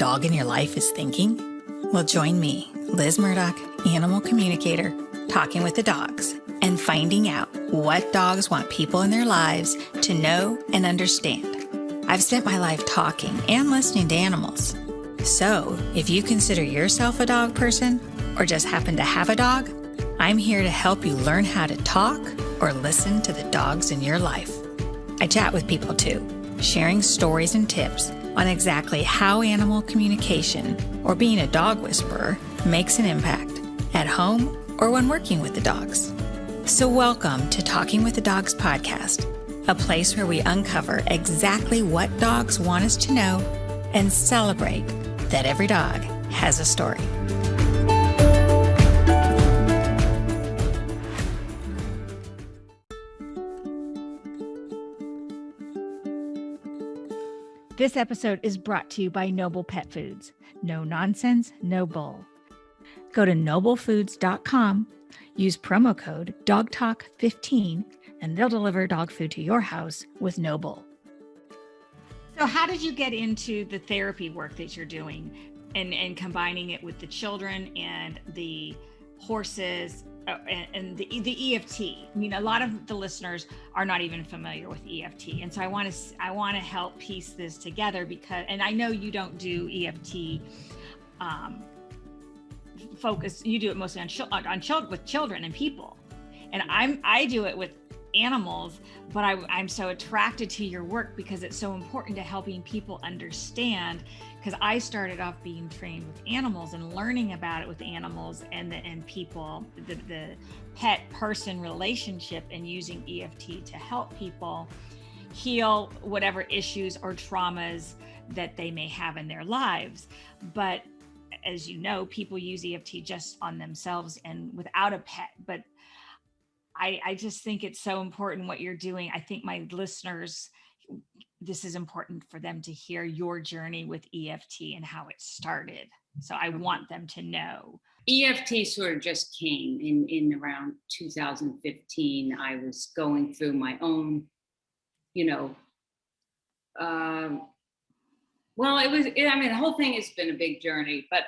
dog in your life is thinking? Well, join me, Liz Murdoch, animal communicator, talking with the dogs and finding out what dogs want people in their lives to know and understand. I've spent my life talking and listening to animals. So if you consider yourself a dog person or just happen to have a dog, I'm here to help you learn how to talk or listen to the dogs in your life. I chat with people too, sharing stories and tips on exactly how animal communication or being a dog whisperer makes an impact at home or when working with the dogs. So welcome to Talking with the Dogs podcast, a place where we uncover exactly what dogs want us to know and celebrate that every dog has a story. This episode is brought to you by Noble Pet Foods. No nonsense, no bull. Go to noblefoods.com, use promo code DOGTALK15, and they'll deliver dog food to your house with no bull. So how did you get into the therapy work that you're doing and combining it with the children and the horses and the EFT? I mean, a lot of the listeners are not even familiar with EFT. And so I want to help piece this together because, and I know you don't do EFT focus. You do it mostly on with children and people. And I do it with animals, but I'm so attracted to your work because it's so important to helping people understand, because I started off being trained with animals and learning about it with animals and people, the pet person relationship, and using EFT to help people heal whatever issues or traumas that they may have in their lives. But as you know, people use EFT just on themselves and without a pet. But I just think it's so important what you're doing. I think my listeners, this is important for them to hear your journey with EFT and how it started. So I want them to know. EFT sort of just came in around 2015. I was going through my own, the whole thing has been a big journey, but.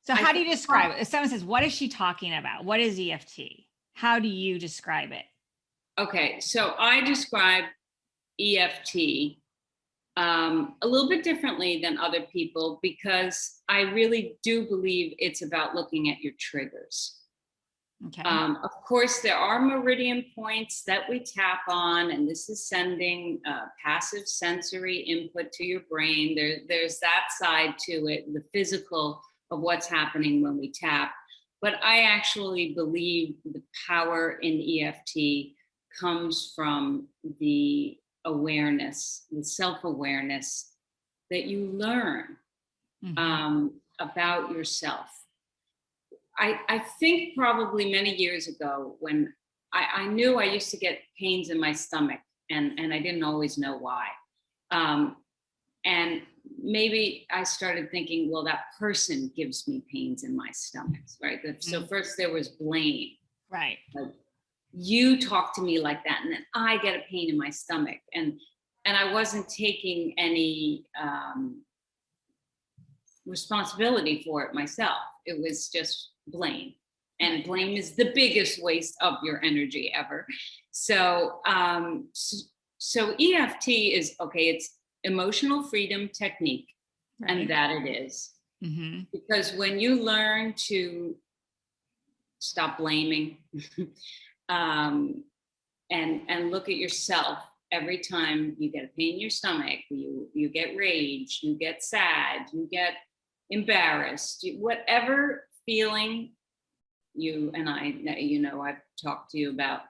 So how do you describe it? If someone says, what is she talking about? What is EFT? How do you describe it? Okay, so I describe EFT a little bit differently than other people because I really do believe it's about looking at your triggers. Okay. Of course, there are meridian points that we tap on, and this is sending passive sensory input to your brain. There's that side to it, the physical of what's happening when we tap. But I actually believe the power in EFT comes from the awareness, the self-awareness that you learn about yourself. I think probably many years ago when I knew I used to get pains in my stomach and I didn't always know why. And maybe I started thinking, well, that person gives me pains in my stomach, right? So first there was blame. Right. Like, you talk to me like that, and then I get a pain in my stomach. And I wasn't taking any responsibility for it myself. It was just blame. And blame is the biggest waste of your energy ever. So EFT is, okay, it's emotional freedom technique, right. And that it is. Mm-hmm. Because when you learn to stop blaming and look at yourself every time you get a pain in your stomach, you get rage, you get sad, you get embarrassed, whatever feeling you and I've talked to you about,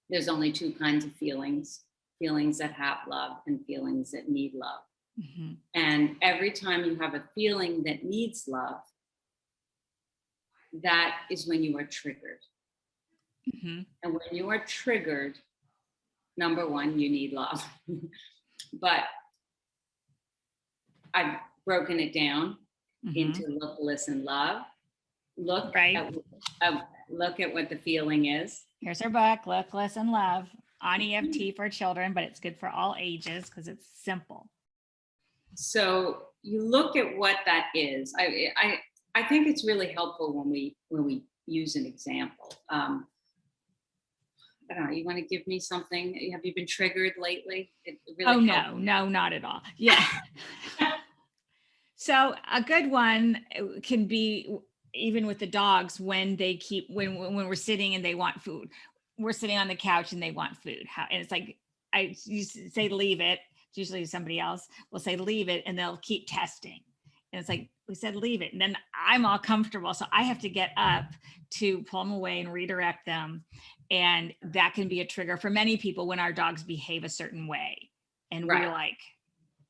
there's only two kinds of feelings that have love and feelings that need love. Mm-hmm. And every time you have a feeling that needs love, that is when you are triggered. Mm-hmm. And when you are triggered, number one, you need love. But I've broken it down into look, listen, love. Look, right. Look at what the feeling is. Here's our book, Look, Listen, Love, on EFT for children, but it's good for all ages because it's simple. So you look at what that is. I think it's really helpful when we use an example. I don't know. You want to give me something? Have you been triggered lately? It really helps. No, not at all. Yeah. So a good one can be even with the dogs when when we're sitting and they want food. We're sitting on the couch and they want food. And it's like, you say, leave it. It's usually somebody else will say, leave it, and they'll keep testing. And it's like, we said, leave it. And then I'm all comfortable. So I have to get up to pull them away and redirect them. And that can be a trigger for many people when our dogs behave a certain way. And we're like,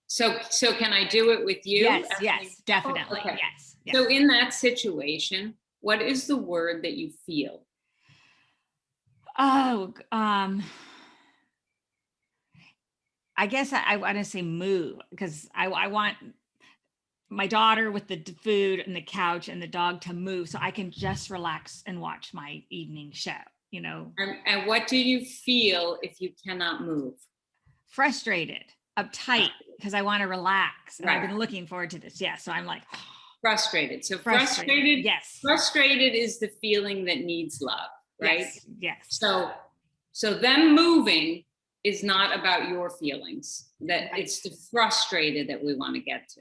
so can I do it with you? Yes, definitely. Okay. Yes. So in that situation, what is the word that you feel? Oh, I guess I want to say move, because I want my daughter with the food and the couch and the dog to move so I can just relax and watch my evening show, And what do you feel if you cannot move? Frustrated, uptight, because I want to relax. And Right. I've been looking forward to this. Yeah. So I'm like, frustrated. So frustrated. Yes. Frustrated is the feeling that needs love, right? Yes. So them moving is not about your feelings. That right. It's the frustrated that we want to get to.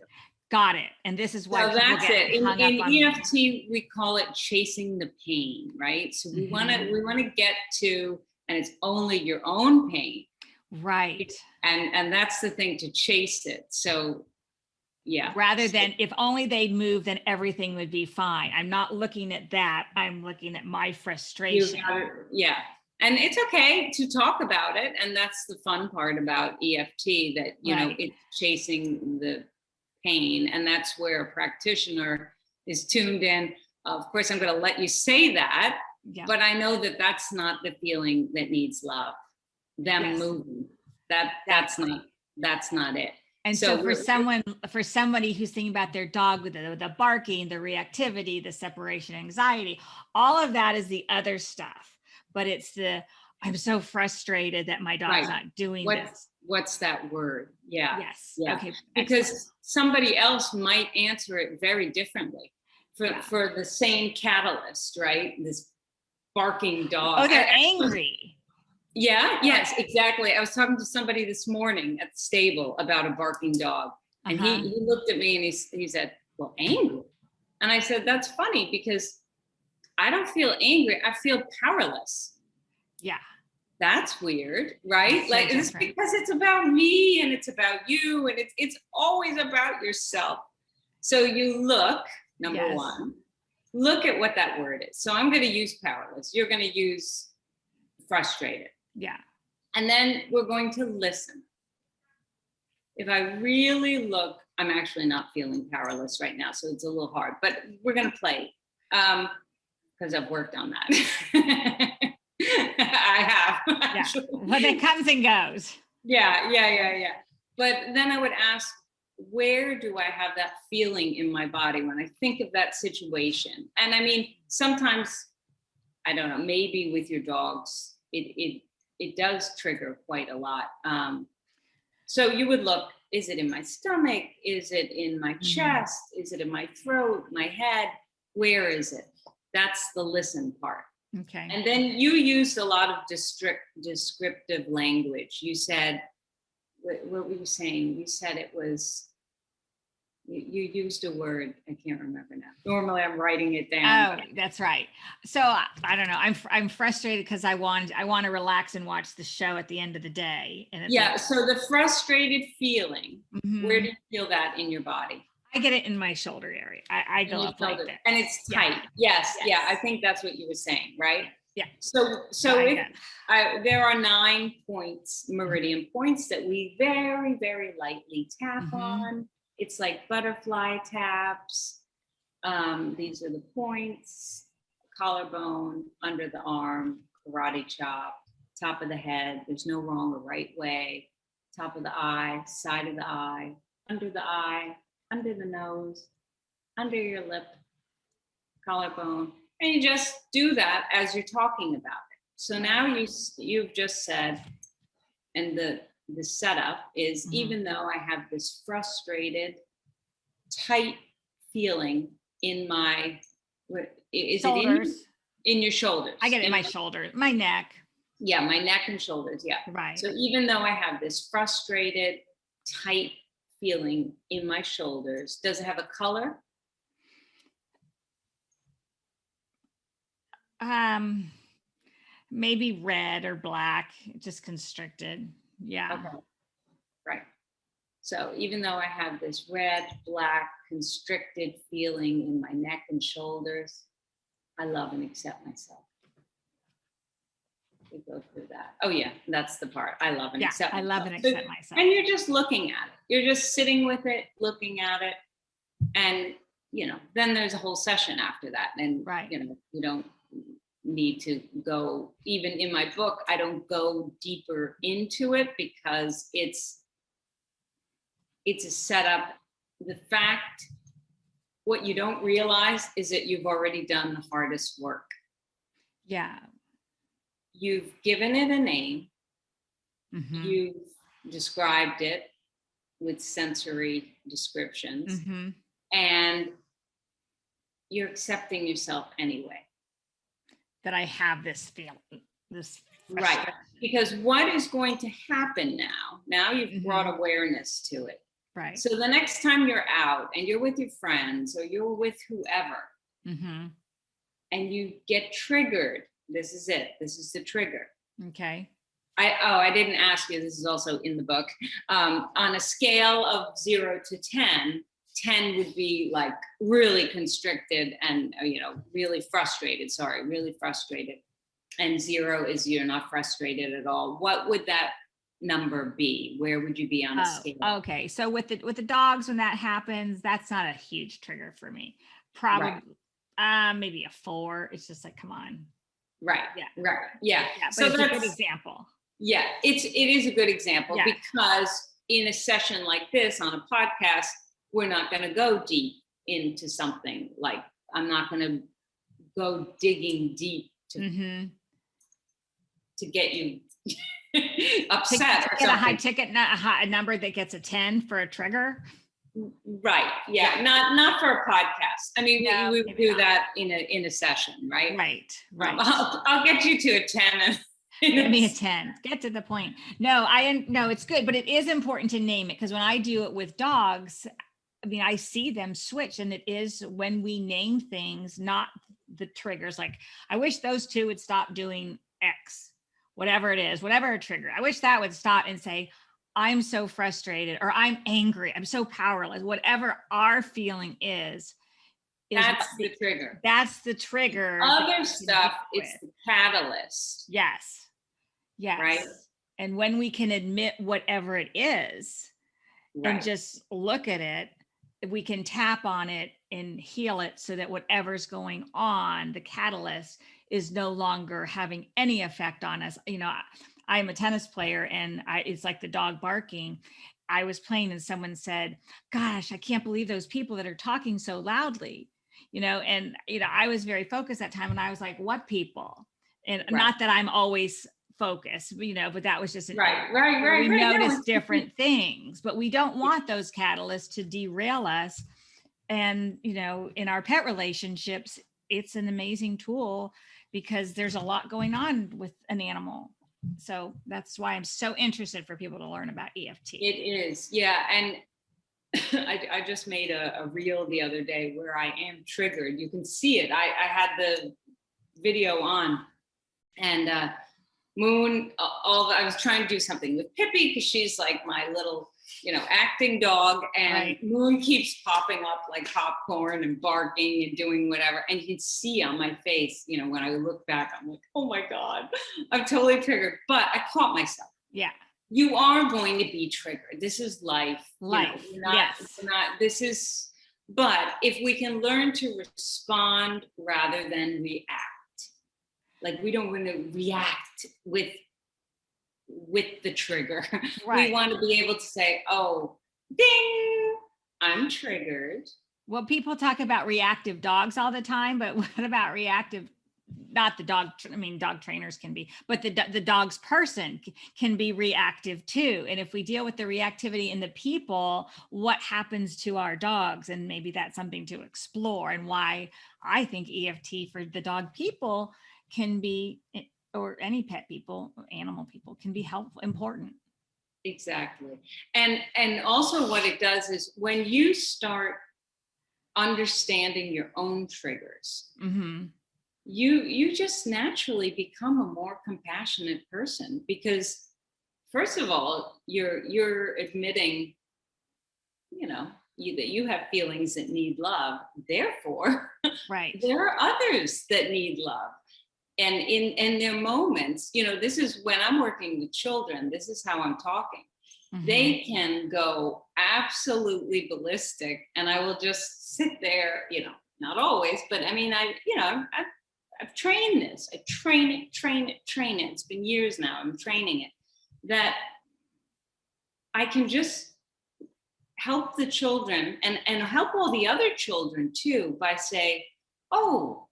Got it. And this is why so that's it. In EFT, we call it chasing the pain, right? So we want to get to, and it's only your own pain, right? And that's the thing, to chase it. So yeah. Rather than if only they'd move, then everything would be fine. I'm not looking at that. I'm looking at my frustration. Yeah. And it's okay to talk about it. And that's the fun part about EFT, that, know, it's chasing the pain. And that's where a practitioner is tuned in. Of course, I'm going to let you say that, but I know that that's not the feeling that needs love. Them moving. That's not it. And so for somebody who's thinking about their dog with the barking, the reactivity, the separation anxiety, all of that is the other stuff. But it's I'm so frustrated that my dog's not doing this. What's that word? Yeah. Yes. Yeah. Okay. Because somebody else might answer it very differently for the same catalyst, right? This barking dog. Oh, they're angry. Yeah. Yes, exactly. I was talking to somebody this morning at the stable about a barking dog. And he looked at me and he said, well, angry. And I said, that's funny, because I don't feel angry. I feel powerless. Yeah. That's weird, right? That's like, so it's because it's about me and it's about you, and it's always about yourself. So you look, number one, look at what that word is. So I'm going to use powerless. You're going to use frustrated. Yeah. And then we're going to listen. If I really look, I'm actually not feeling powerless right now, so it's a little hard, but we're going to play. Because I've worked on that. I have. Actually. Yeah. Well, it comes and goes. Yeah. But then I would ask, where do I have that feeling in my body when I think of that situation? And I mean, sometimes, I don't know, maybe with your dogs, it does trigger quite a lot. So you would look, is it in my stomach? Is it in my chest? Is it in my throat, my head? Where is it? That's the listen part. Okay. And then you used a lot of descriptive language. You said, what were you saying? You said it was, you used a word. I can't remember now. Normally I'm writing it down. Oh, that's right. So I don't know. I'm frustrated because I want to relax and watch the show at the end of the day. And it's so the frustrated feeling, where do you feel that in your body? I get it in my shoulder area. I go up like that. And it's tight. Yes. Yeah. I think that's what you were saying, right? Yeah. So there are 9 points, meridian points, that we very, very lightly tap on. It's like butterfly taps. These are the points: collarbone, under the arm, karate chop, top of the head. There's no wrong or right way. Top of the eye, side of the eye, under the eye, under the nose, under your lip, collarbone. And you just do that as you're talking about it. So now you've just said, and the setup is, even though I have this frustrated, tight feeling in my, is Shoulders. it in your shoulders? I get it in my shoulders, my neck. Yeah, my neck and shoulders. Yeah. Right. So even though I have this frustrated, tight feeling in my shoulders, does it have a color? Maybe red or black, just constricted. Yeah. Okay. Right. So even though I have this red, black, constricted feeling in my neck and shoulders, I love and accept myself. We go through that. Oh yeah, that's the part. I love and accept myself. I love and accept myself. And you're just looking at it. You're just sitting with it, looking at it. And, then there's a whole session after that. And, you don't need to go, even in my book, I don't go deeper into it because it's a setup. The fact, what you don't realize is that you've already done the hardest work. Yeah. You've given it a name. You've described it with sensory descriptions, and you're accepting yourself anyway. That I have this feeling, this right. Because what is going to happen now? Now you've brought awareness to it. Right. So the next time you're out and you're with your friends or you're with whoever, and you get triggered, this is it. This is the trigger. Okay. I didn't ask you, this is also in the book. On a scale of 0 to 10, 10 would be like really constricted and, really frustrated. And 0 is you're not frustrated at all. What would that number be? Where would you be on a scale? Okay. So with the dogs, when that happens, that's not a huge trigger for me. Probably maybe a 4. It's just like, come on. Right. Yeah. Right. Yeah. So that's a good example. Yeah, it is a good example because in a session like this on a podcast, we're not going to go deep into something like, I'm not going to go digging deep to get you upset. To get a high ticket, a number that gets a 10 for a trigger. Right. Yeah. Not for a podcast. I mean, we would do that in a session, right? Right. I'll get you to a 10. Give me a 10. Get to the point. No, it's good, but it is important to name it because when I do it with dogs, I mean, I see them switch, and it is when we name things, not the triggers. Like, I wish those two would stop doing X, whatever it is, whatever a trigger. I wish that would stop and say, I'm so frustrated, or I'm angry, I'm so powerless. Whatever our feeling is that's the trigger. That's the trigger. Other stuff, it's the catalyst. Yes. Right. And when we can admit whatever it is and just look at it, we can tap on it and heal it so that whatever's going on, the catalyst, is no longer having any effect on us. I'm a tennis player, and it's like the dog barking. I was playing and someone said, gosh, I can't believe those people that are talking so loudly, I was very focused that time, and I was like, what people? And not that I'm always focused, but that was just we notice different things, but we don't want those catalysts to derail us. And, in our pet relationships, it's an amazing tool because there's a lot going on with an animal. So that's why I'm so interested for people to learn about EFT. It is. Yeah. And I just made a reel the other day where I am triggered. You can see it. I had the video on, and Moon, I was trying to do something with Pippi because she's like my little, acting dog, and Moon keeps popping up like popcorn and barking and doing whatever. And you can see on my face, when I look back, I'm like, oh my God, I'm totally triggered. But I caught myself. Yeah. You are going to be triggered. This is life. But if we can learn to respond rather than react, like we don't want to react with the trigger. We want to be able to say, oh, ding, I'm triggered. Well, people talk about reactive dogs all the time, but what about reactive not the dog, I mean, dog trainers can be, but the dog's person can be reactive too. And if we deal with the reactivity in the people, what happens to our dogs? And maybe that's something to explore, and why I think EFT for the dog people can be, or any pet people, or animal people, can be helpful, important. Exactly. And also what it does is when you start understanding your own triggers, Mm-hmm. you just naturally become a more compassionate person, because first of all, you're admitting, that you have feelings that need love. Therefore, Right. there are others that need love. And in their moments, this is when I'm working with children, this is how I'm talking. Mm-hmm. They can go absolutely ballistic, and I will just sit there, not always, but I mean, I've trained this. I train it. It's been years now. I'm training it, that I can just help the children and help all the other children too, by saying, oh,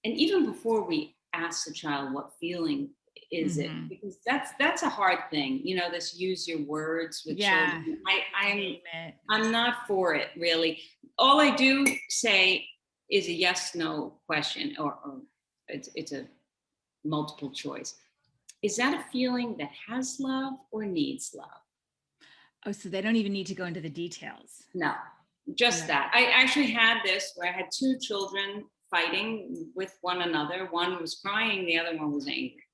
and even before we ask the child what feeling is Mm-hmm. it, because that's a hard thing, this use your words with children. I'm not for it, really. All I do say is a yes no question, or it's a multiple choice. Is that a feeling that has love or needs love? Oh, so they don't even need to go into the details. No, just that. I actually had this where I had two children fighting with one another. One was crying, the other one was angry.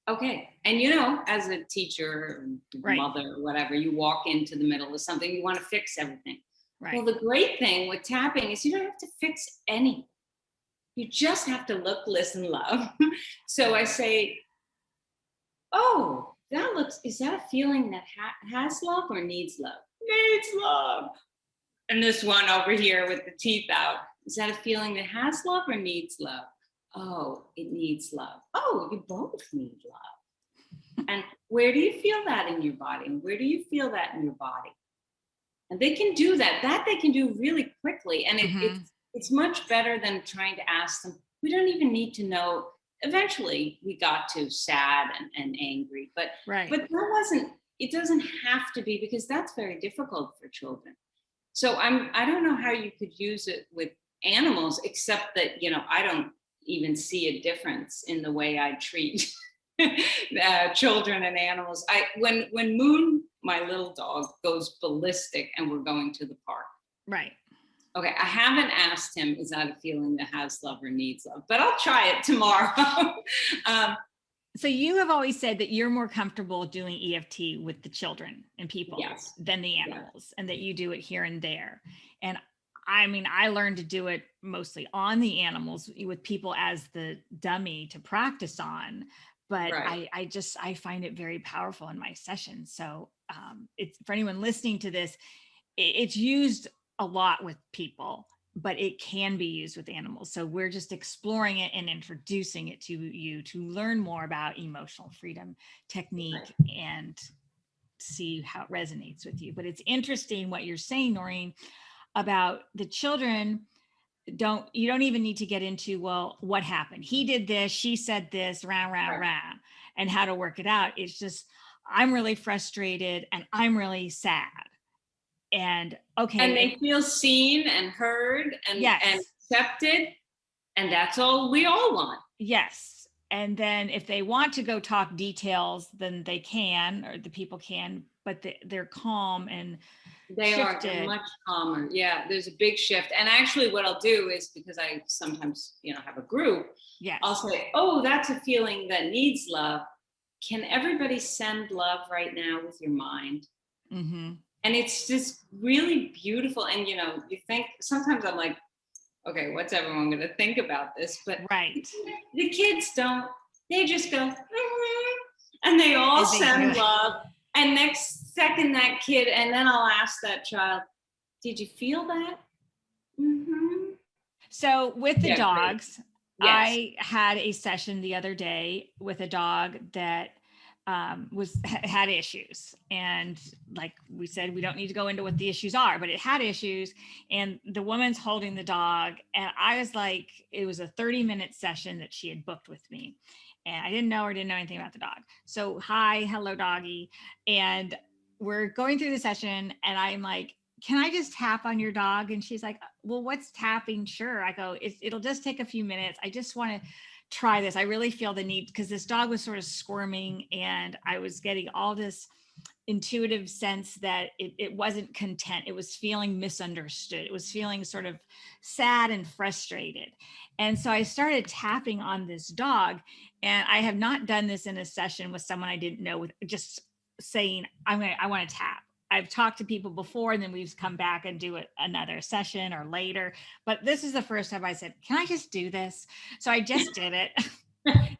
Okay. And as a teacher, right. mother, whatever, you walk into the middle of something, you want to fix everything. Right. Well, the great thing with tapping is you don't have to fix anything. You just have to look, listen, love. So I say, oh, is that a feeling that has love or needs love? Needs love. And this one over here with the teeth out, is that a feeling that has love or needs love? Oh, it needs love. Oh, you both need love. And where do you feel that in your body? And where do you feel that in your body? And they can do that. That they can do really quickly. And it's much better than trying to ask them. We don't even need to know. Eventually, we got to sad and angry. But it doesn't have to be, because that's very difficult for children. So I don't know how you could use it with animals, except that, I don't even see a difference in the way I treat children and animals. When Moon, my little dog, goes ballistic and we're going to the park. Right. Okay, I haven't asked him, is that a feeling that has love or needs love? But I'll try it tomorrow. So you have always said that you're more comfortable doing EFT with the children and people than the animals, and that you do it here and there. And I mean, I learned to do it mostly on the animals with people as the dummy to practice on. But I find it very powerful in my sessions. So it's, for anyone listening to this, it's used a lot with people, but it can be used with animals. So we're just exploring it and introducing it to you to learn more about emotional freedom technique and see how it resonates with you. But it's interesting what you're saying, Noreen, about the children. You don't even need to get into, well, what happened? He did this, she said this, rah, and how to work it out. It's just, I'm really frustrated and I'm really sad. And okay. And they feel seen and heard and accepted. And that's all we all want. Yes. And then if they want to go talk details, then they can, or the people can, but they're calm and they're much calmer. Yeah, there's a big shift. And actually what I'll do is, because I sometimes, have a group, I'll say, oh, that's a feeling that needs love. Can everybody send love right now with your mind? Mm-hmm. And it's just really beautiful. And, you think, sometimes I'm like, okay, what's everyone going to think about this? But the kids don't. They just go, and they all send love. And next second, that kid, and then I'll ask that child, did you feel that? Mm-hmm. So with the dogs, I had a session the other day with a dog that had issues, and like we said, we don't need to go into what the issues are, but it had issues, and the woman's holding the dog, and I was like, it was a 30-minute session that she had booked with me, and I didn't know anything about the dog. So hi, hello doggy, and we're going through the session, and I'm like, can I just tap on your dog? And she's like, well, what's tapping? Sure. I go, it'll just take a few minutes. I just want to try this. I really feel the need, because this dog was sort of squirming, and I was getting all this intuitive sense that it wasn't content. It was feeling misunderstood. It was feeling sort of sad and frustrated. And so I started tapping on this dog, and I have not done this in a session with someone I didn't know, with just saying, I want to tap. I've talked to people before, and then we've come back and do another session or later. But this is the first time I said, can I just do this? So I just did it.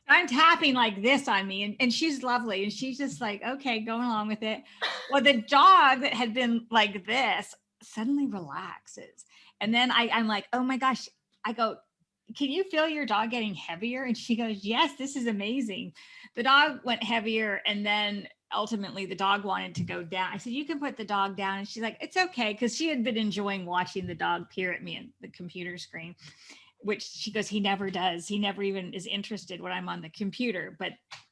I'm tapping like this on me, and she's lovely. And she's just like, okay, going along with it. Well, the dog that had been like this suddenly relaxes. And then I'm like, oh my gosh, I go, can you feel your dog getting heavier? And she goes, yes, this is amazing. The dog went heavier, and then ultimately the dog wanted to go down. I said, you can put the dog down. And she's like, it's okay. Cause she had been enjoying watching the dog peer at me at the computer screen, which she goes, he never does. He never even is interested when I'm on the computer, but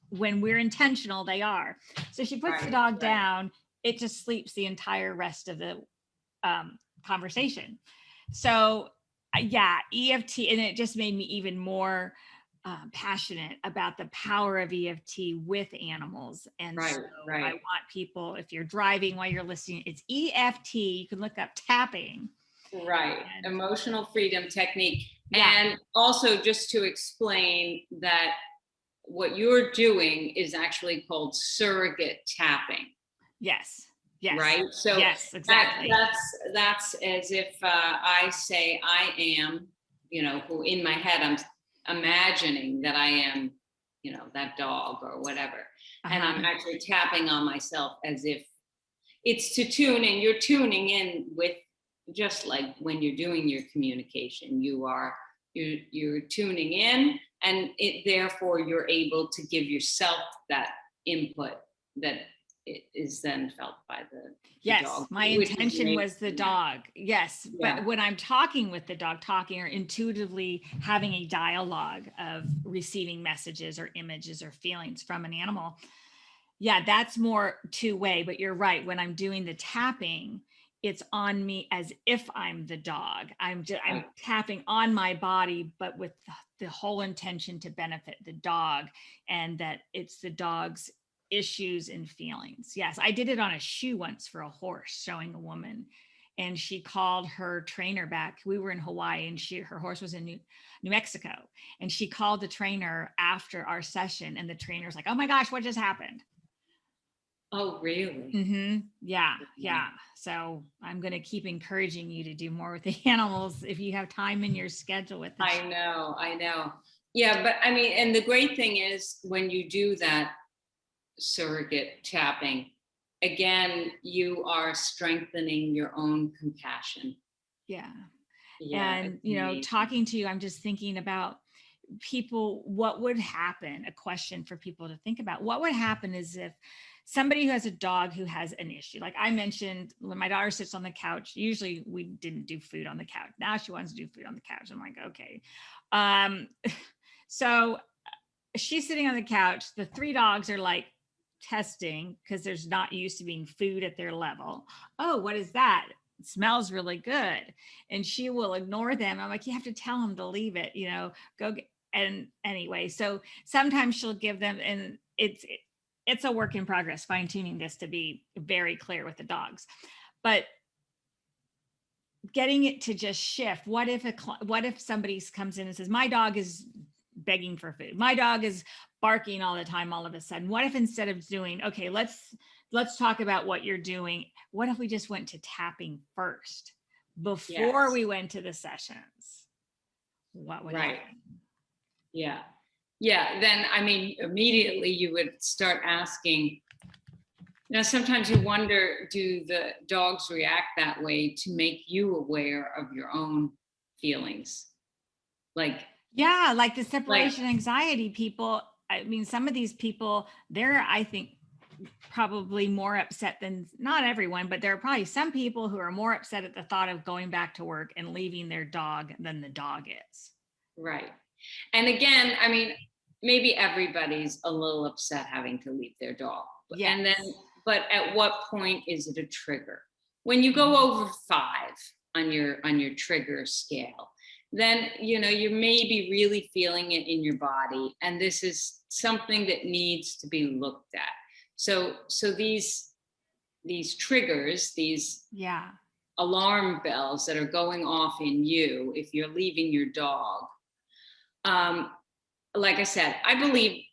when we're intentional, they are. So she puts the dog down, it just sleeps the entire rest of the conversation. So yeah, EFT, and it just made me even more passionate about the power of EFT with animals. And I want people, if you're driving while you're listening, it's EFT. You can look up tapping. Right. Emotional freedom technique. Yeah. And also, just to explain that what you're doing is actually called surrogate tapping. Yes. Yes. Right. So yes, exactly. That's as if I say I am, who in my head I'm imagining that I am, that dog or whatever. And I'm actually tapping on myself as if it's to tune in. You're tuning in with, just like when you're doing your communication, you're tuning in, and therefore you're able to give yourself that input that it is then felt by the dog. My intention was the dog. Yes. Yeah. But when I'm talking with the dog, or intuitively having a dialogue of receiving messages or images or feelings from an animal, that's more two-way. But you're right. When I'm doing the tapping, it's on me as if I'm the dog. I'm tapping on my body, but with the whole intention to benefit the dog, and that it's the dog's issues and feelings. Yes, I did it on a shoe once for a horse, showing a woman, and she called her trainer back. We were in Hawaii, and her horse was in New Mexico, and she called the trainer after our session, and the trainer's like, oh my gosh, what just happened? Oh, really? Mm-hmm. Yeah. So I'm going to keep encouraging you to do more with the animals if you have time in your schedule with them. I know. Yeah, but I mean, and the great thing is when you do that surrogate tapping, again, you are strengthening your own compassion. Yeah. And, talking to you, I'm just thinking about people, what would happen, a question for people to think about. What would happen is if somebody who has a dog who has an issue, like I mentioned, when my daughter sits on the couch, usually we didn't do food on the couch. Now she wants to do food on the couch. I'm like, okay. So she's sitting on the couch. The three dogs are like testing, because there's not used to being food at their level. Oh, what is that? It smells really good. And she will ignore them. I'm like, you have to tell them to leave it, go get, and anyway, so sometimes she'll give them, and it's a work in progress, fine tuning this to be very clear with the dogs, but getting it to just shift. What if somebody comes in and says, my dog is begging for food, my dog is barking all the time, all of a sudden? What if instead of doing, okay, let's talk about what you're doing, what if we just went to tapping first before we went to the sessions? What would happen? Yeah, then I mean, immediately you would start asking, sometimes you wonder, do the dogs react that way to make you aware of your own feelings? Like the separation anxiety people, I mean, some of these people, they're, I think, probably more upset than, not everyone, but there are probably some people who are more upset at the thought of going back to work and leaving their dog than the dog is. Right. And again, I mean, maybe everybody's a little upset having to leave their dog. Yes. And then, but at what point is it a trigger? When you go over 5 on your trigger scale, then, you know, you may be really feeling it in your body. And this is something that needs to be looked at. So these triggers, these alarm bells that are going off in you, if you're leaving your dog, like I said, I believe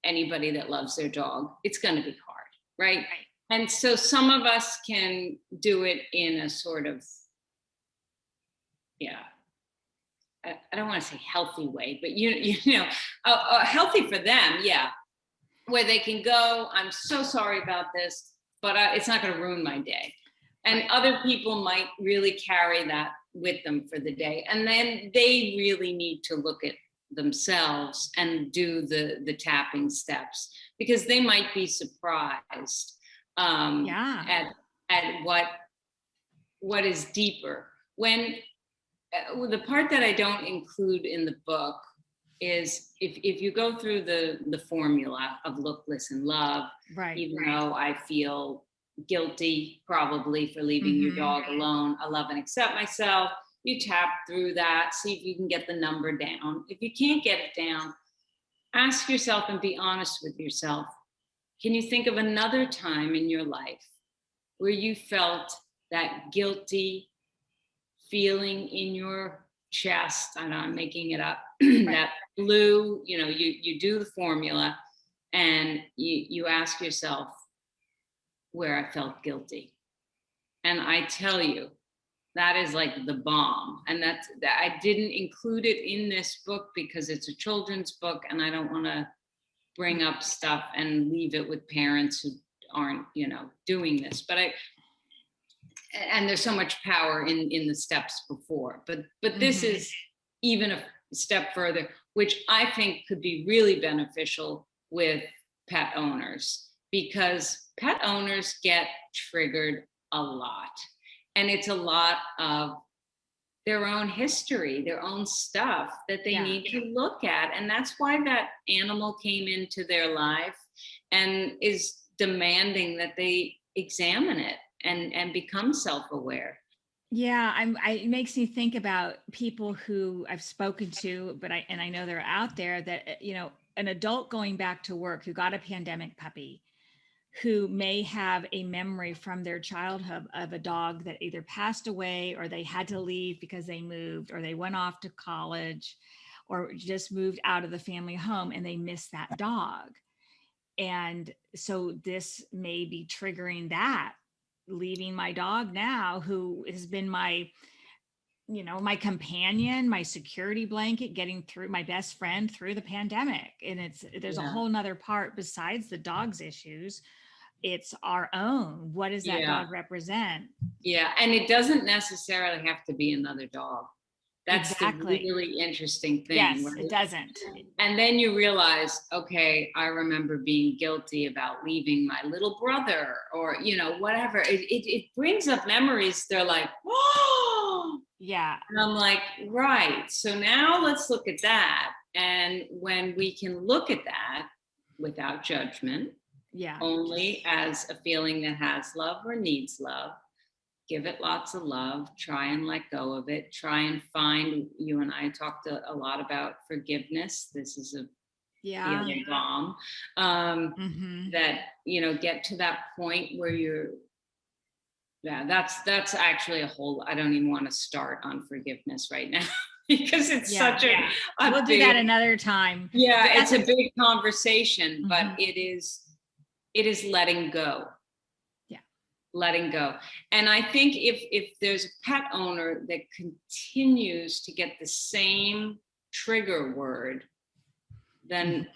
anybody that loves their dog, it's going to be hard, right? And so some of us can do it in a sort of, I don't want to say healthy way, but you know, healthy for them, where they can go, I'm so sorry about this, but it's not going to ruin my day. And other people might really carry that with them for the day. And then they really need to look at themselves and do the tapping steps, because they might be surprised at what is deeper. When the part that I don't include in the book is if you go through the formula of look, listen, love, even though I feel guilty probably for leaving your dog alone, I love and accept myself. You tap through that, see if you can get the number down. If you can't get it down, ask yourself and be honest with yourself. Can you think of another time in your life where you felt that guilty feeling in your chest? I know I'm making it up. That blue, you know, you do the formula and you ask yourself where I felt guilty. And I tell you, that is like the bomb. And that I didn't include it in this book because it's a children's book and I don't want to bring up stuff and leave it with parents who aren't, you know, doing this. But and there's so much power in the steps before. But this is even a step further, which I think could be really beneficial with pet owners, because pet owners get triggered a lot. And it's a lot of their own history, their own stuff that they need to look at. And that's why that animal came into their life and is demanding that they examine it and become self-aware. Yeah, it makes me think about people who I've spoken to, but I know they're out there that, you know, an adult going back to work who got a pandemic puppy, who may have a memory from their childhood of a dog that either passed away or they had to leave because they moved or they went off to college or just moved out of the family home and they miss that dog. And so this may be triggering that, leaving my dog now, who has been my, you know, my companion, my security blanket, getting through, my best friend through the pandemic. And there's a whole nother part besides the dog's issues. It's our own. What does that dog represent? Yeah. And it doesn't necessarily have to be another dog. That's the really interesting thing. Yes, right? It doesn't. And then you realize, okay, I remember being guilty about leaving my little brother or, you know, whatever. It brings up memories. They're like, oh, yeah. And I'm like, right. So now let's look at that. And when we can look at that without judgment, only as a feeling that has love or needs love, give it lots of love, try and let go of it, try and find, you and I talked a lot about forgiveness. This is a feeling bomb. That, you know, get to that point where you're, that's actually a whole, I don't even want to start on forgiveness right now because it's such a we'll do that another time. Yeah, it's a big conversation, but it is letting go. Letting go. And I think if there's a pet owner that continues to get the same trigger word then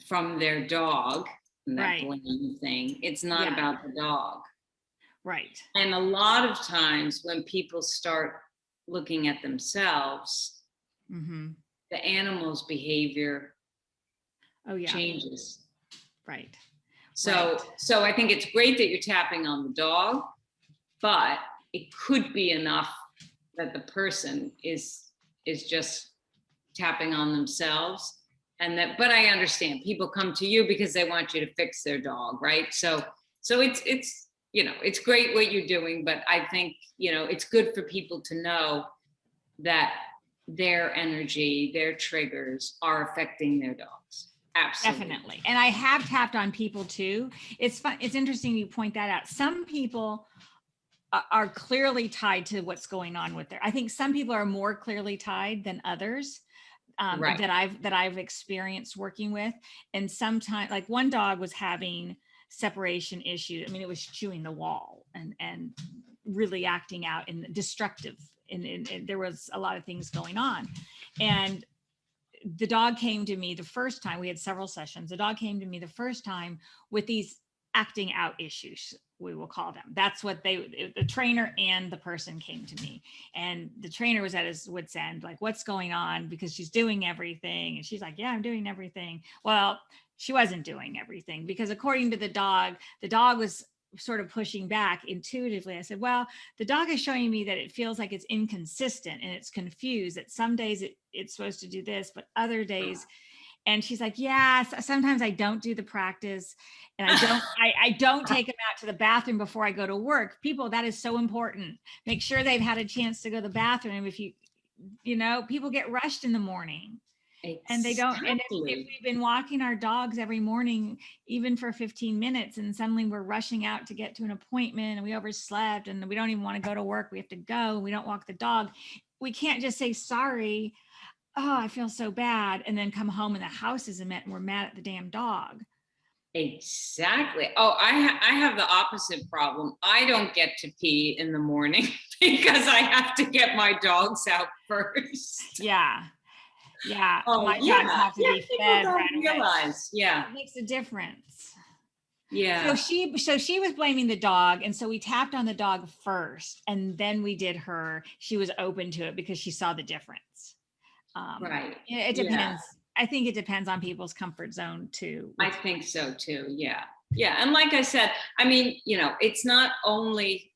from their dog, and that blame thing, it's not about the dog. Right. And a lot of times when people start looking at themselves, the animal's behavior Oh yeah. changes. Right. So I think it's great that you're tapping on the dog, but it could be enough that the person is just tapping on themselves. And that, but I understand people come to you because they want you to fix their dog, right? So it's it's great what you're doing, but I think it's good for people to know that their energy, their triggers are affecting their dogs. Absolutely. Definitely. And I have tapped on people too. It's fun. It's interesting you point that out. Some people are clearly tied to what's going on with I think some people are more clearly tied than others. Right. that I've experienced working with. And sometimes, like one dog was having separation issues. I mean, it was chewing the wall and really acting out and destructive. And there was a lot of things going on. And the dog came to me the first time. We had several sessions. The dog came to me the first time with these acting out issues, we will call them. That's what the trainer and the person came to me, and the trainer was at his wit's end, like, what's going on? Because she's doing everything. And she's like, yeah, I'm doing everything. Well, she wasn't doing everything, because according to the dog was sort of pushing back intuitively. I said, well, the dog is showing me that it feels like it's inconsistent and it's confused, that some days it's supposed to do this, but other days. And she's like, yeah, sometimes I don't do the practice, and I don't take them out to the bathroom before I go to work. People, that is so important. Make sure they've had a chance to go to the bathroom. If people get rushed in the morning. Exactly. And they don't. And if we've been walking our dogs every morning, even for 15 minutes, and suddenly we're rushing out to get to an appointment and we overslept and we don't even want to go to work, we have to go, and we don't walk the dog. We can't just say, sorry, oh, I feel so bad, and then come home and the house is a mess and we're mad at the damn dog. Exactly. Oh, I have the opposite problem. I don't get to pee in the morning because I have to get my dogs out first. Yeah. Yeah. Oh, my dogs have to be fed don't right realize. away. Yeah. It makes a difference. Yeah. So she was blaming the dog. And so we tapped on the dog first, and then we did her. She was open to it because she saw the difference. Right. It depends. Yeah. I think it depends on people's comfort zone too. I think so too. Yeah. Yeah. And like I said, I mean, it's not only,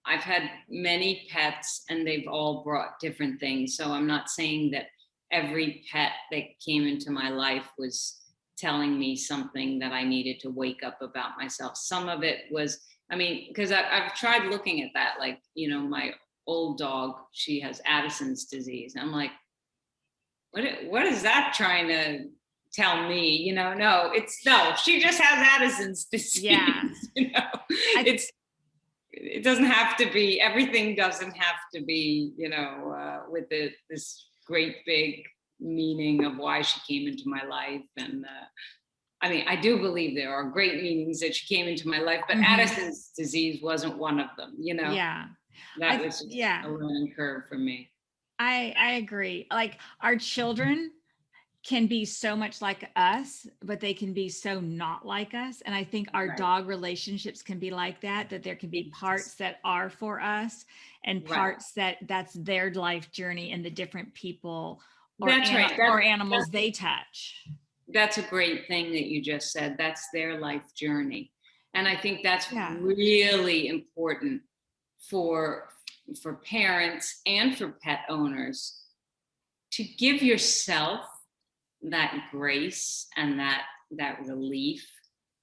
I've had many pets and they've all brought different things. So I'm not saying that every pet that came into my life was telling me something that I needed to wake up about myself. Some of it was, I mean, because I've tried looking at that, like, my old dog, she has Addison's disease. I'm like, what is that trying to tell me? No, she just has Addison's disease. Yeah. It doesn't have to be, everything doesn't have to be, with this great big meaning of why she came into my life. And I mean, I do believe there are great meanings that she came into my life, but Addison's disease wasn't one of them, Yeah. That was a learning curve for me. I agree. Like, our children can be so much like us, but they can be so not like us. And I think our dog relationships can be like that there can be parts that are for us and parts that's their life journey and the different people or animals they touch. That's a great thing that you just said. That's their life journey. And I think that's really important for parents and for pet owners, to give yourself that grace and that relief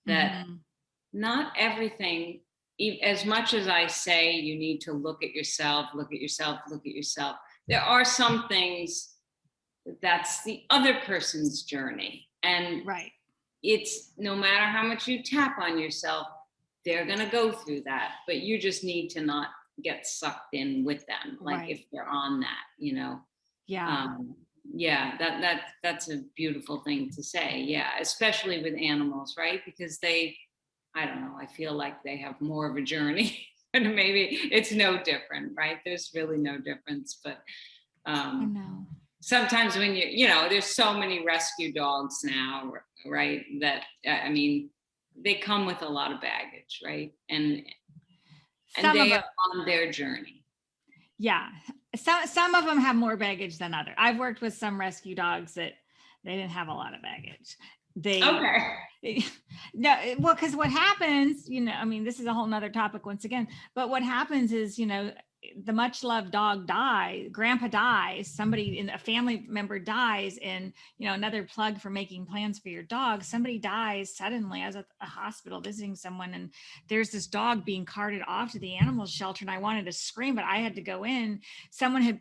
that not everything, as much as I say you need to look at yourself, there are some things that's the other person's journey. And it's, no matter how much you tap on yourself, they're going to go through that, but you just need to not get sucked in with them, like if they're on that, that's a beautiful thing to say. Especially with animals, right? Because I don't know, I feel like they have more of a journey. And maybe it's no different, right? There's really no difference, but I know. Sometimes when there's so many rescue dogs now, right, that I mean, they come with a lot of baggage, right? And they are on their journey. Yeah. Some of them have more baggage than others. I've worked with some rescue dogs that they didn't have a lot of baggage. They Okay. no, well, because what happens, I mean, this is a whole nother topic once again, but what happens is, the much loved dog grandpa dies, somebody in a family member dies, and another plug for making plans for your dog, somebody dies suddenly. I was at a hospital visiting someone, and there's this dog being carted off to the animal shelter, and I wanted to scream, but I had to go in. Someone had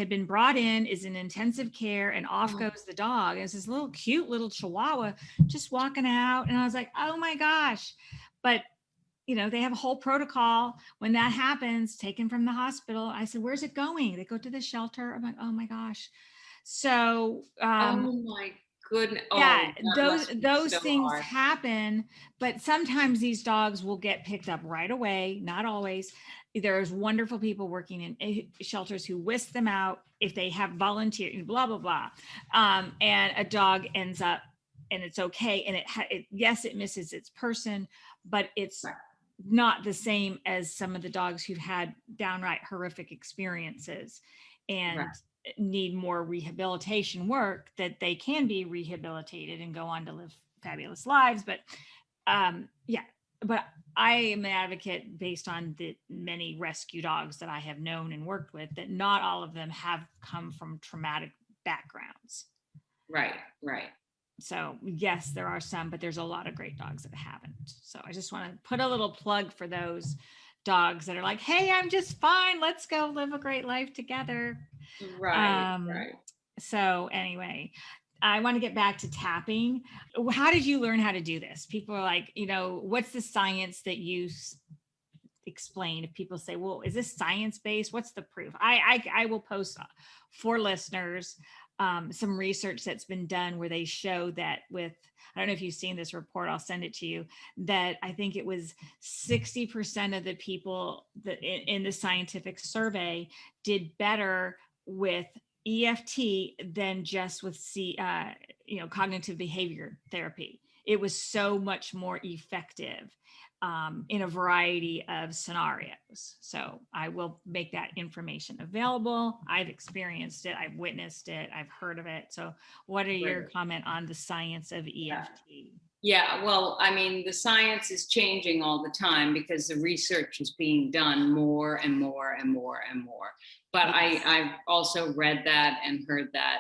been brought in, is in intensive care, and off goes the dog. It's this little cute little Chihuahua just walking out, and I was like, oh my gosh. But they have a whole protocol when that happens, taken from the hospital. I said, where's it going? They go to the shelter. I'm like, oh my gosh. So, oh my goodness. yeah, Oh, those so things hard. happen, but sometimes these dogs will get picked up right away. Not always. There's wonderful people working in shelters who whisk them out if they have volunteer, blah, blah, blah. And a dog ends up, and it's okay. And yes, it misses its person, but it's not the same as some of the dogs who've had downright horrific experiences and need more rehabilitation work, that they can be rehabilitated and go on to live fabulous lives. But but I am an advocate, based on the many rescue dogs that I have known and worked with, that not all of them have come from traumatic backgrounds. Right. So yes, there are some, but there's a lot of great dogs that haven't. So I just want to put a little plug for those dogs that are like, hey, I'm just fine. Let's go live a great life together. Right. So anyway, I want to get back to tapping. How did you learn how to do this? People are like, what's the science that you explain? If people say, well, is this science-based? What's the proof? I will post for listeners some research that's been done where they show that I don't know if you've seen this report, I'll send it to you, that I think it was 60% of the people that in the scientific survey did better with EFT than just with cognitive behavior therapy. It was so much more effective in a variety of scenarios. So I will make that information available. I've experienced it. I've witnessed it. I've heard of it. So what are your comment on the science of EFT? Yeah, well, I mean, the science is changing all the time because the research is being done more and more and more and more. But yes. I've also read that and heard that,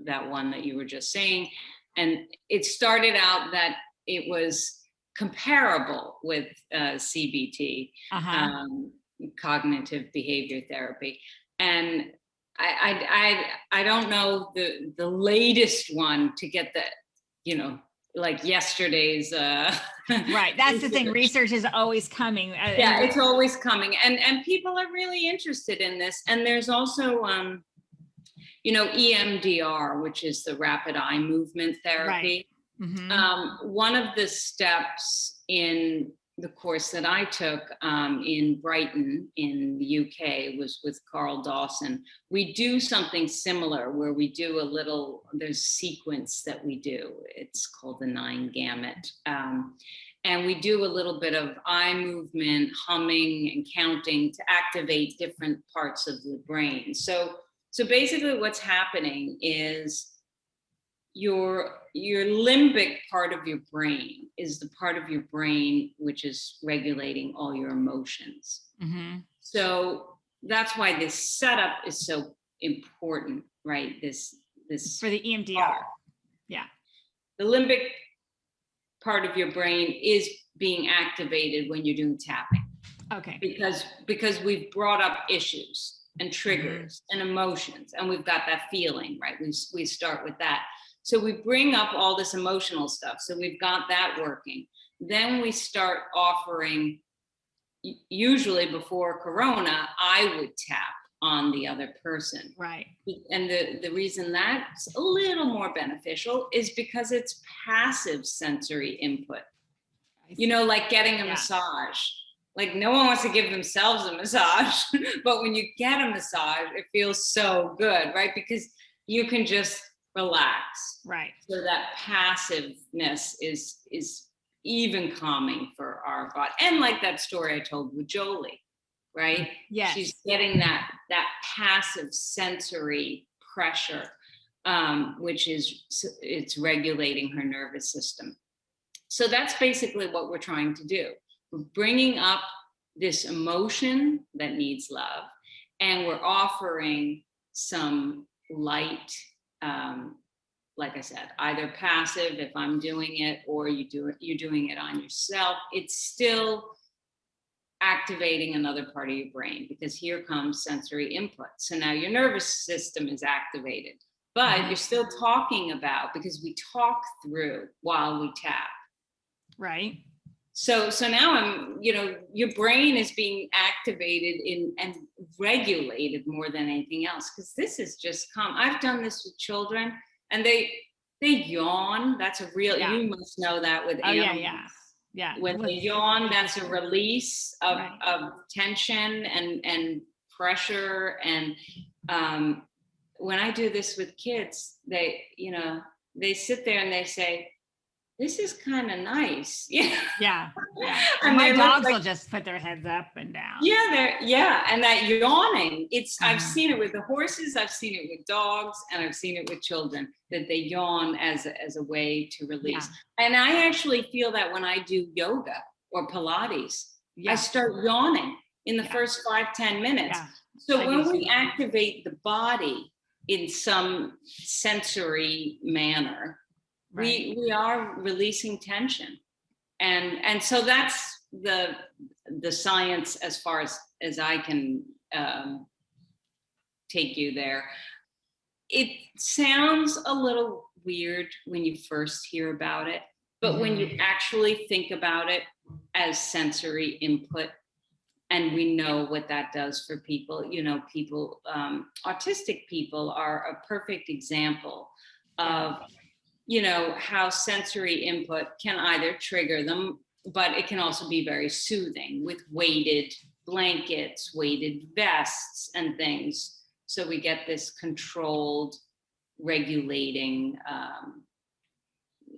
that one that you were just saying. And it started out that it was comparable with CBT, cognitive behavior therapy. And I don't know the latest one to get the, like yesterday's right, that's the thing, research is always coming. Yeah, it's always coming, and people are really interested in this. And there's also EMDR, which is the rapid eye movement therapy. Right. Mm-hmm. One of the steps in the course that I took in Brighton in the UK was with Carl Dawson. We do something similar where we do there's a sequence that we do. It's called the 9 gamut. And we do a little bit of eye movement, humming and counting to activate different parts of the brain. So basically what's happening is your limbic part of your brain is the part of your brain which is regulating all your emotions. Mm-hmm. So that's why this setup is so important, right? This for the EMDR. Yeah. The limbic part of your brain is being activated when you're doing tapping. Okay. Because we've brought up issues and triggers and emotions, and we've got that feeling, right? We start with that. So we bring up all this emotional stuff. So we've got that working. Then we start offering, usually before Corona, I would tap on the other person. Right. And the reason that's a little more beneficial is because it's passive sensory input. Like getting a massage. Like no one wants to give themselves a massage, but when you get a massage, it feels so good, right? Because you can just relax. Right. So that passiveness is even calming for our body. And like that story I told with Jolie, right? Yes. She's getting that passive sensory pressure which is, it's regulating her nervous system. So that's basically what we're trying to do. We're bringing up this emotion that needs love, and we're offering some light, like I said, either passive if I'm doing it, or you're doing it on yourself. It's still activating another part of your brain, because here comes sensory input. So now your nervous system is activated, but you're still talking about, because we talk through while we tap. Right. So now I'm, your brain is being activated and regulated more than anything else, because this is just calm. I've done this with children, and they yawn. That's a real, you must know that with animals. Yeah. When they yawn, that's a release of tension and pressure. And when I do this with kids, they sit there and they say, "This is kind of nice." Yeah. And my dogs will just put their heads up and down. And that yawning, I've seen it with the horses, I've seen it with dogs, and I've seen it with children, that they yawn as a way to release. And I actually feel that when I do yoga or Pilates, I start yawning in the first 5-10 minutes. So when we activate the body in some sensory manner, we are releasing tension. And so that's the science, as far as I can take you there. It sounds a little weird when you first hear about it, but when you actually think about it as sensory input, and we know what that does for people, autistic people are a perfect example of how sensory input can either trigger them, but it can also be very soothing with weighted blankets, weighted vests and things. So we get this controlled, regulating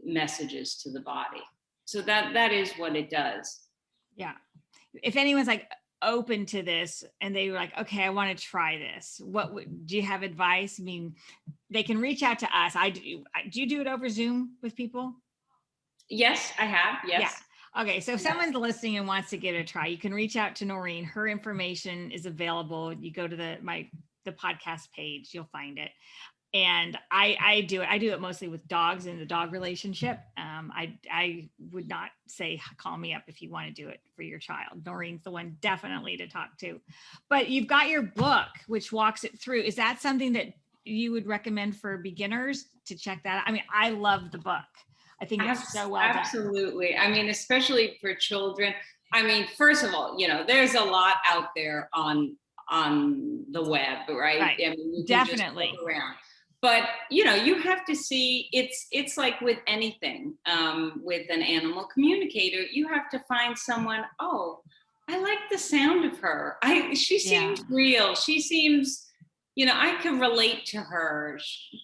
messages to the body. So that is what it does. Yeah. If anyone's like open to this and they were like, okay, I want to try this, do you have advice? I mean, they can reach out to us. Do you do it over Zoom with people? Yes, I have. Yes. Yeah. Okay. So if someone's listening and wants to give it a try, you can reach out to Noreen. Her information is available. You go to the podcast page, you'll find it. And I do it mostly with dogs and the dog relationship. I would not say, call me up if you want to do it for your child. Noreen's the one definitely to talk to. But you've got your book, which walks it through. Is that something that you would recommend for beginners to check that out? I mean, I love the book. I think it's so well done. Absolutely. I mean, especially for children. I mean, first of all, there's a lot out there on the web, right? I mean, you can definitely just look around. But, you have to see, it's like with anything, with an animal communicator, you have to find someone, I like the sound of her. She seems real. She seems, I can relate to her.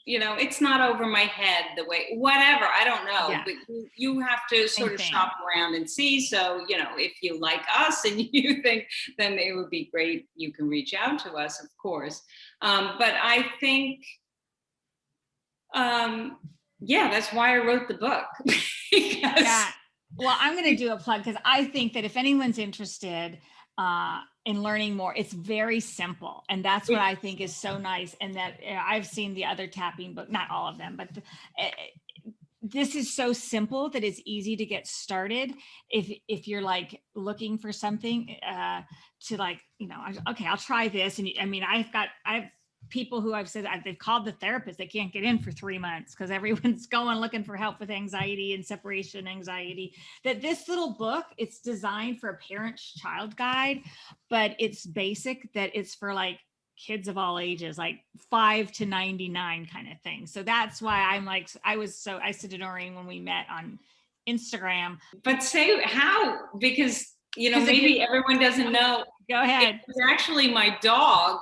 It's not over my head the way, whatever, I don't know. But you have to sort of shop around and see. So, if you like us and you think, then it would be great. You can reach out to us, of course. But I think, that's why I wrote the book. Well, I'm going to do a plug, because I think that if anyone's interested in learning more, it's very simple. And that's what I think is so nice. And that I've seen the other tapping book, not all of them, but this is so simple that it's easy to get started. If you're like looking for something to like, okay, I'll try this. And I mean, I've people who I've said they've called the therapist, they can't get in for 3 months because everyone's going looking for help with anxiety and separation anxiety. That this little book, it's designed for a parent-child guide, but it's basic, that it's for like kids of all ages, like 5 to 99 kind of thing. So that's why I'm like, I said to Noreen when we met on Instagram. But say how, because, maybe everyone doesn't know. Go ahead. It was actually my dog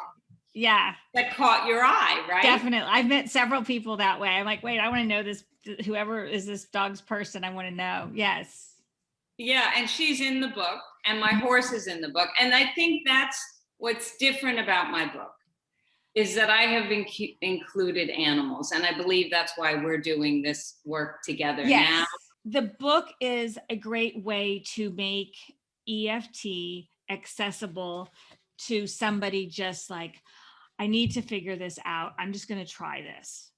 that caught your eye, right? Definitely. I've met several people that way. I'm like, wait, I want to know this, whoever is this dog's person, I want to know. Yes. Yeah. And she's in the book, and my horse is in the book. And I think that's what's different about my book. is that I have included animals, and I believe that's why we're doing this work together now. The book is a great way to make EFT accessible to somebody just like, I need to figure this out. I'm just going to try this.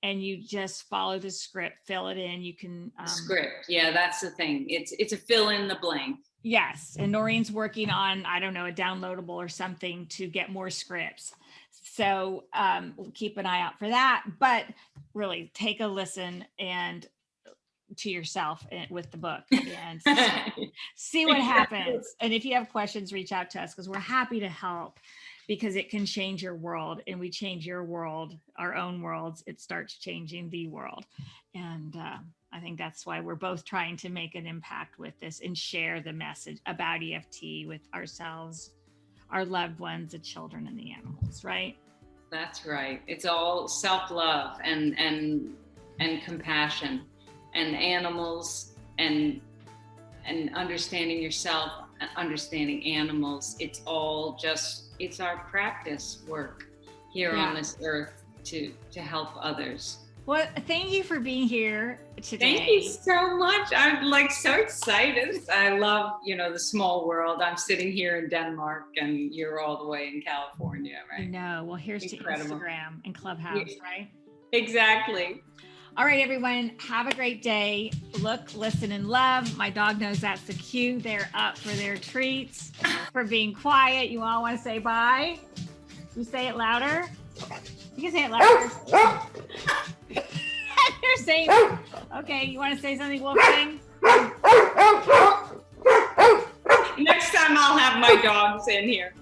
And you just follow the script, fill it in. You can script. Yeah, that's the thing. It's a fill in the blank. Yes. And Noreen's working on, I don't know, a downloadable or something to get more scripts. So we'll keep an eye out for that. But really take a listen and to yourself with the book and see what happens. And if you have questions, reach out to us because we're happy to help, because it can change your world, and we change your world, our own worlds. It starts changing the world. And I think that's why we're both trying to make an impact with this and share the message about EFT with ourselves, our loved ones, the children, and the animals, right? That's right. It's all self-love and compassion, and animals, and understanding yourself, understanding animals. It's all just, it's our practice work here on this earth to help others. Well, thank you for being here today. Thank you so much. I'm like so excited. I love, the small world. I'm sitting here in Denmark and you're all the way in California, right? I know. Well, here's incredible. To Instagram and Clubhouse, right? Exactly. All right, everyone, have a great day. Look, listen, and love. My dog knows that's the cue. They're up for their treats, for being quiet. You all want to say bye? You say it louder? You can say it louder. You're saying, okay, you want to say something, Wolfgang? Next time I'll have my dogs in here.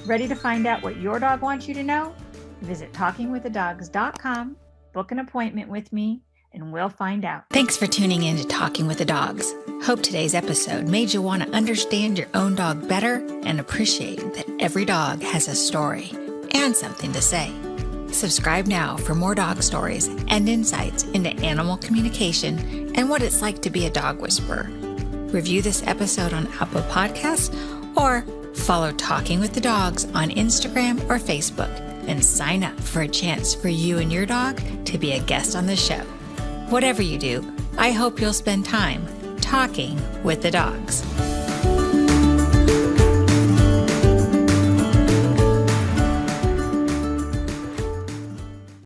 Ready to find out what your dog wants you to know? Visit talkingwiththedogs.com. Book an appointment with me, and we'll find out. Thanks for tuning in to Talking with the Dogs. Hope today's episode made you want to understand your own dog better and appreciate that every dog has a story and something to say. Subscribe now for more dog stories and insights into animal communication and what it's like to be a dog whisperer. Review this episode on Apple Podcasts or follow Talking with the Dogs on Instagram or Facebook, and sign up for a chance for you and your dog to be a guest on the show. Whatever you do, I hope you'll spend time talking with the dogs.